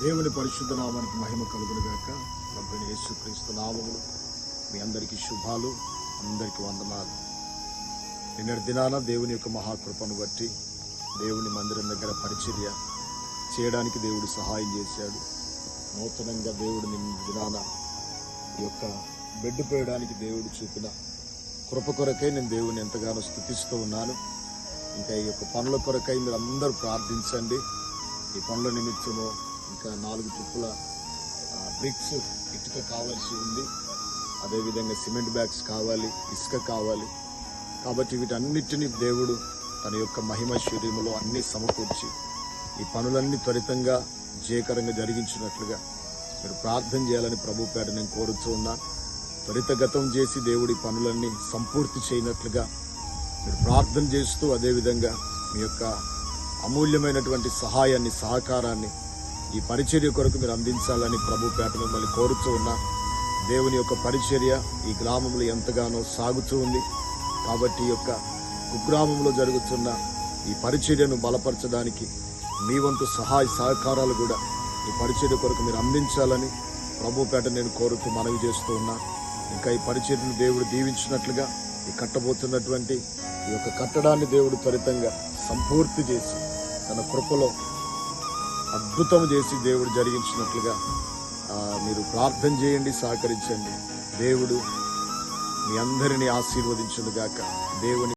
దేవుని పరిశుద్ధ నామానికి మహిమ కలుగును గాక. ప్రభువైన యేసుక్రీస్తు నామములో మీ అందరికీ శుభాలు, అందరికీ వందనాలు. నిన్నటి దినాన దేవుని యొక్క మహాకృపను బట్టి దేవుని మందిరం దగ్గర పరిచర్య చేయడానికి దేవుడు సహాయం చేశాడు. నూతనంగా దేవుడు నిన్న దినాన ఈ యొక్క బెడ్ పోయడానికి దేవుడు చూపిన కృప కొరకై నేను దేవుని ఎంతగానో స్తుతిస్తూ ఉన్నాను. ఇంకా ఈ యొక్క పనుల కొరకై మీరు అందరూ ప్రార్థించండి. ఈ పనుల నిమిత్తము ఇంకా 4 ట్రిప్పుల బ్రిక్స్ ఇటుక కావాల్సి ఉంది. అదేవిధంగా సిమెంట్ బ్యాగ్స్ కావాలి, ఇసుక కావాలి. కాబట్టి వీటన్నిటిని దేవుడు తన యొక్క మహిమ శరీరములో అన్ని సమకూర్చి ఈ పనులన్నీ త్వరితంగా జయకరంగా జరిగించినట్లుగా మీరు ప్రార్థన చేయాలని ప్రభు పేట నేను కోరుతూ ఉన్నాను. త్వరితగతం చేసి దేవుడి పనులన్నీ సంపూర్తి చేయనట్లుగా మీరు ప్రార్థన చేస్తూ అదేవిధంగా మీ యొక్క అమూల్యమైనటువంటి సహాయాన్ని, సహకారాన్ని ఈ పరిచర్య కొరకు మీరు అందించాలని ప్రభు పేట మిమ్మల్ని కోరుతూ ఉన్నా. దేవుని యొక్క పరిచర్య ఈ గ్రామంలో ఎంతగానో సాగుతూ ఉంది. కాబట్టి ఈ యొక్క కుగ్రామంలో జరుగుతున్న ఈ పరిచర్యను బలపరచడానికి మీ వంతు సహాయ సహకారాలు కూడా ఈ పరిచర్య కొరకు మీరు అందించాలని ప్రభు పేట నేను కోరుతూ మనవి చేస్తూ ఉన్నా. ఇంకా ఈ పరిచర్యను దేవుడు దీవించినట్లుగా ఈ కట్టబోతున్నటువంటి ఈ యొక్క కట్టడాన్ని దేవుడు త్వరితంగా సంపూర్తి చేసి తన కృపలో అద్భుతం చేసి దేవుడు జరిగించినట్లుగా మీరు ప్రార్థన చేయండి, సహకరించండి. దేవుడు మీ అందరినీ ఆశీర్వదించును గాక. దేవుని